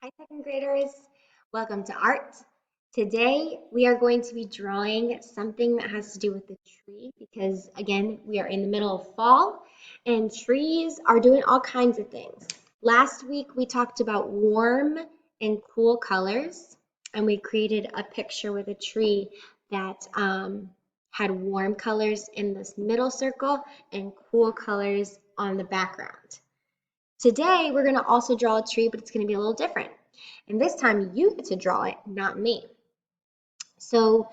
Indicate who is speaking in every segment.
Speaker 1: Hi, second graders. Welcome to art. Today we are going to be drawing something that has to do with the tree because, again, we are in the middle of fall and trees are doing all kinds of things. Last week we talked about warm and cool colors and we created a picture with a tree that had warm colors in this middle circle and cool colors on the background. Today, we're going to also draw a tree, but it's going to be a little different. And this time, you get to draw it, not me. So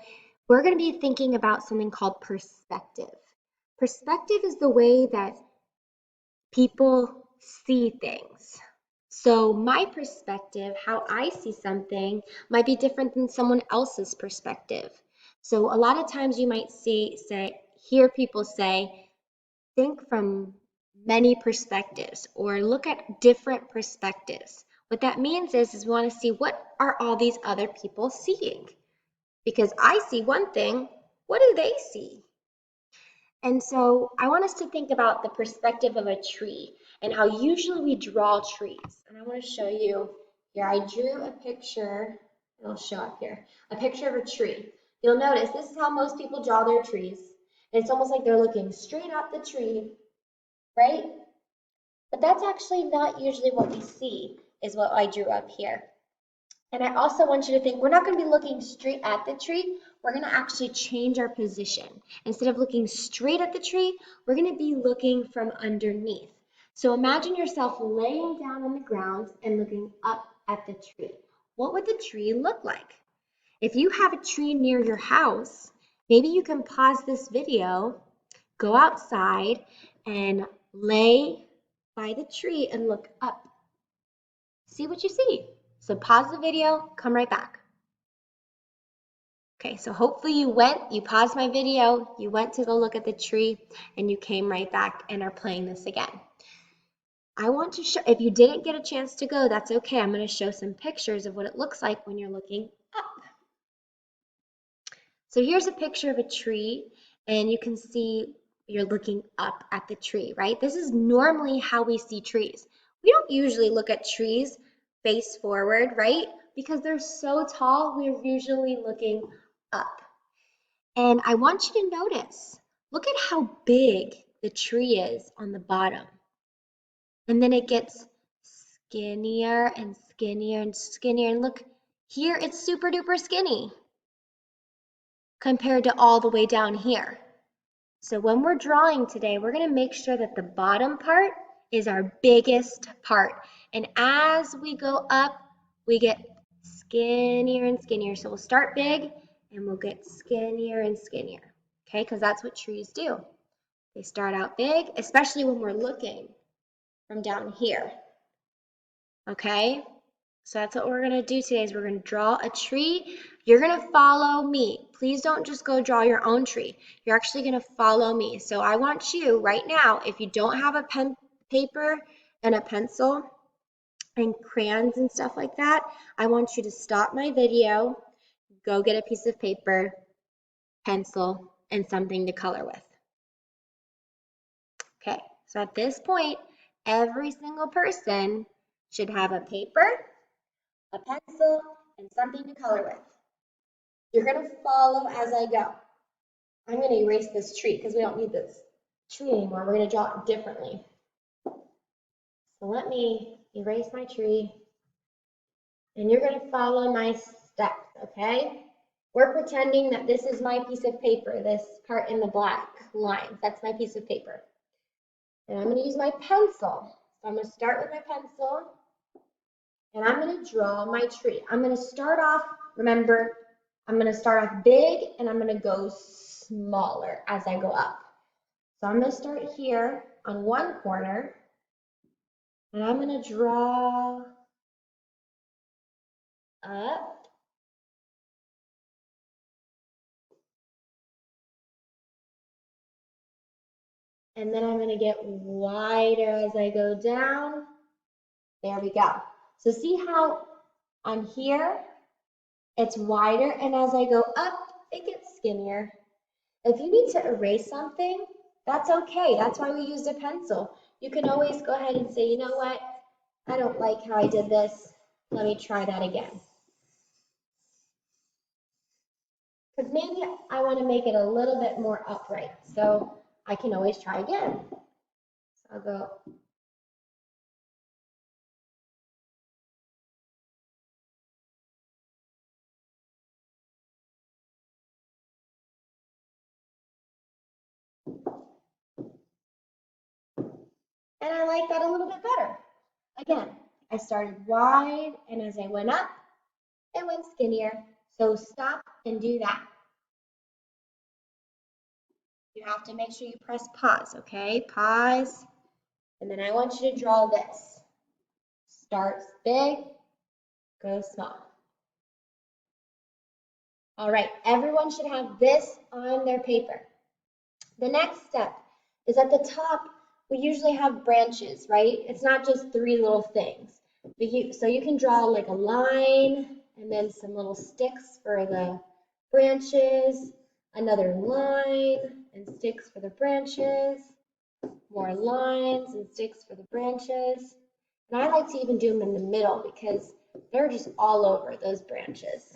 Speaker 1: we're going to be thinking about something called perspective. Perspective is the way that people see things. So my perspective, how I see something, might be different than someone else's perspective. So a lot of times you might hear people say, think from many perspectives or look at different perspectives. What that means is we want to see what are all these other people seeing? Because I see one thing, what do they see? And so I want us to think about the perspective of a tree and how usually we draw trees. And I want to show you here, I drew a picture, it'll show up here, a picture of a tree. You'll notice this is how most people draw their trees. And it's almost like they're looking straight up the tree, right? But that's actually not usually what we see, is what I drew up here. And I also want you to think we're not going to be looking straight at the tree. We're going to actually change our position. Instead of looking straight at the tree, we're going to be looking from underneath. So imagine yourself laying down on the ground and looking up at the tree. What would the tree look like? If you have a tree near your house, maybe you can pause this video, go outside, and lay by the tree and look up. See what you see. So pause the video, come right back. Okay, so hopefully you paused my video, you went to go look at the tree, and you came right back and are playing this again. I want to show, if you didn't get a chance to go, that's okay. I'm going to show some pictures of what it looks like when you're looking up. So here's a picture of a tree, and you can see you're looking up at the tree, right? This is normally how we see trees. We don't usually look at trees face forward, right? Because they're so tall, we're usually looking up. And I want you to notice, look at how big the tree is on the bottom. And then it gets skinnier and skinnier and skinnier. And look, here it's super duper skinny compared to all the way down here. So when we're drawing today, we're going to make sure that the bottom part is our biggest part. And as we go up, we get skinnier and skinnier. So we'll start big and we'll get skinnier and skinnier. Okay, because that's what trees do. They start out big, especially when we're looking from down here. Okay, so that's what we're going to do today is we're going to draw a tree. You're going to follow me. Please don't just go draw your own tree. You're actually going to follow me. So I want you right now, if you don't have a pen, paper, and a pencil, and crayons and stuff like that, I want you to stop my video, go get a piece of paper, pencil, and something to color with. Okay, so at this point, every single person should have a paper, a pencil, and something to color with. You're going to follow as I go. I'm going to erase this tree because we don't need this tree anymore. We're going to draw it differently. So let me erase my tree, and you're going to follow my steps, okay? We're pretending that this is my piece of paper, this part in the black lines. That's my piece of paper. And I'm going to use my pencil. So I'm going to start with my pencil, and I'm going to draw my tree. I'm going to start off, remember, I'm going to start off big, and I'm going to go smaller as I go up. So I'm going to start here on one corner, and I'm going to draw up. And then I'm going to get wider as I go down. There we go. So see how on here, it's wider, and as I go up, it gets skinnier. If you need to erase something, that's okay. That's why we used a pencil. You can always go ahead and say, you know what? I don't like how I did this. Let me try that again. Because maybe I want to make it a little bit more upright. So I can always try again. So I'll go. And I like that a little bit better. Again, I started wide, and as I went up, it went skinnier. So stop and do that. You have to make sure you press pause, okay? Pause. And then I want you to draw this. Starts big, go small. All right, everyone should have this on their paper. The next step is at the top, we usually have branches, right? It's not just three little things. So you can draw like a line and then some little sticks for the branches, another line and sticks for the branches, more lines and sticks for the branches. And I like to even do them in the middle because they're just all over those branches.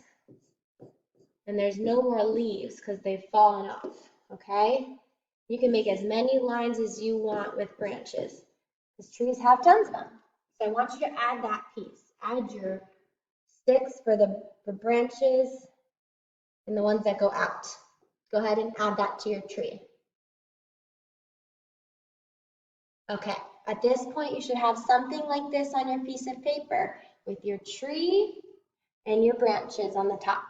Speaker 1: And there's no more leaves because they've fallen off, okay? You can make as many lines as you want with branches because trees have tons of them. So I want you to add that piece. Add your sticks for the branches and the ones that go out. Go ahead and add that to your tree. Okay, at this point you should have something like this on your piece of paper with your tree and your branches on the top.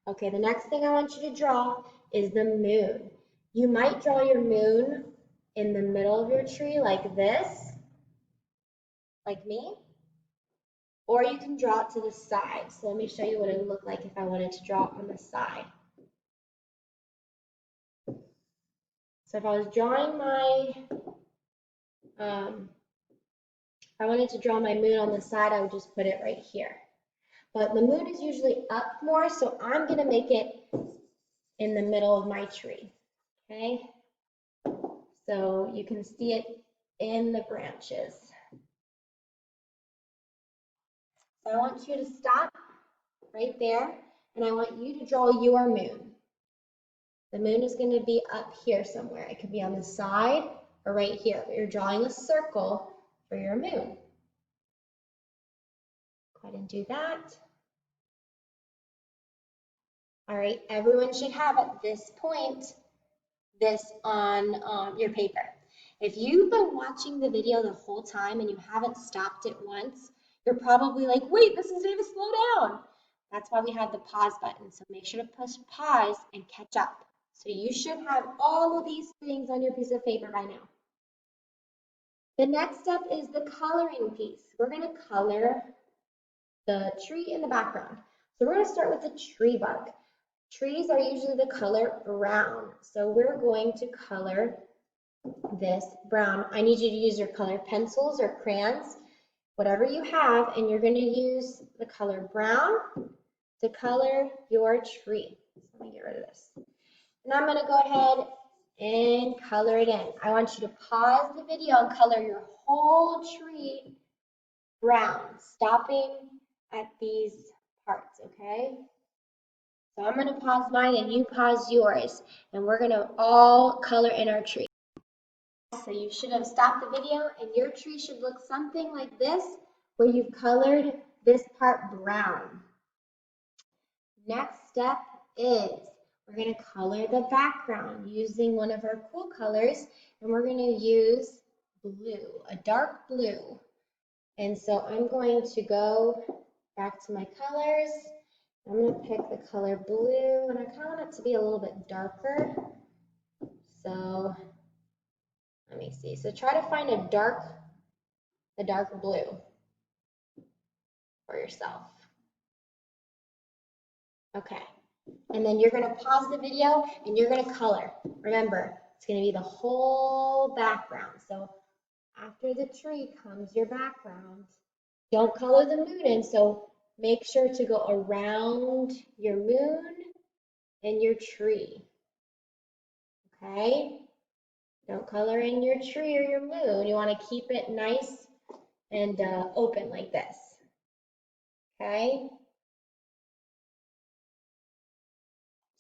Speaker 1: Okay, the next thing I want you to draw is the moon. You might draw your moon in the middle of your tree like this, like me, or you can draw it to the side. So let me show you what it would look like if I wanted to draw it on the side. So if I was drawing my, if I wanted to draw my moon on the side, I would just put it right here. But the moon is usually up more, so I'm gonna make it in the middle of my tree, okay? So you can see it in the branches. So I want you to stop right there, and I want you to draw your moon. The moon is going to be up here somewhere. It could be on the side or right here, but you're drawing a circle for your moon. Go ahead and do that. All right, everyone should have at this point this on your paper. If you've been watching the video the whole time and you haven't stopped it once, you're probably like, wait, this is Ava, slow down. That's why we have the pause button. So make sure to push pause and catch up. So you should have all of these things on your piece of paper by now. The next step is the coloring piece. We're going to color the tree in the background. So we're going to start with the tree bark. Trees are usually the color brown. So we're going to color this brown. I need you to use your color pencils or crayons, whatever you have, and you're going to use the color brown to color your tree. So let me get rid of this. And I'm going to go ahead and color it in. I want you to pause the video and color your whole tree brown, stopping at these parts, okay? So I'm going to pause mine and you pause yours, and we're going to all color in our tree. So you should have stopped the video, and your tree should look something like this, where you've colored this part brown. Next step is we're going to color the background using one of our cool colors, and we're going to use blue, a dark blue. And so I'm going to go back to my colors. I'm going to pick the color blue, and I kind of want it to be a little bit darker. So let me see. So try to find a dark blue for yourself. Okay. And then you're going to pause the video and you're going to color. Remember, it's going to be the whole background. So after the tree comes your background. Don't color the moon in, so make sure to go around your moon and your tree. Okay? Don't color in your tree or your moon. You want to keep it nice and open like this. okay?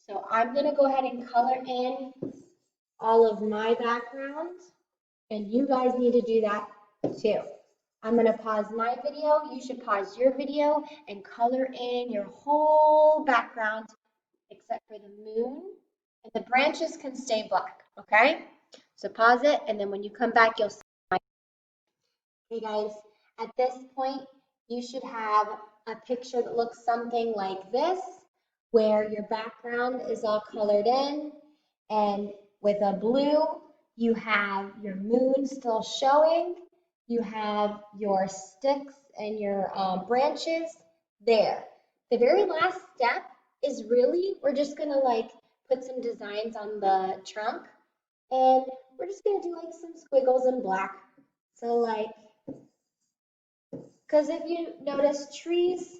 Speaker 1: So I'm gonna go ahead and color in all of my background, and you guys need to do that too. I'm gonna pause my video, you should pause your video and color in your whole background except for the moon, and the branches can stay black, okay? So pause it, and then when you come back, you'll see my. Okay guys, at this point, you should have a picture that looks something like this, where your background is all colored in, and with a blue, you have your moon still showing, you have your sticks and your branches there. The very last step is really, we're just gonna like put some designs on the trunk, and we're just gonna do like some squiggles in black. So like, because if you notice, trees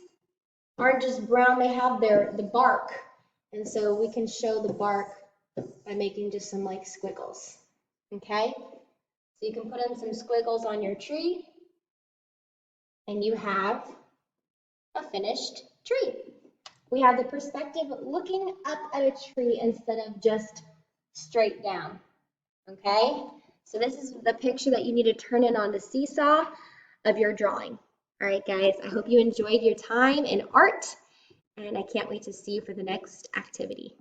Speaker 1: aren't just brown, they have the bark. And so we can show the bark by making just some like squiggles. Okay? So you can put in some squiggles on your tree and you have a finished tree. We have the perspective looking up at a tree instead of just straight down. Okay? So this is the picture that you need to turn in on the seesaw of your drawing. All right, guys, I hope you enjoyed your time in art, and I can't wait to see you for the next activity.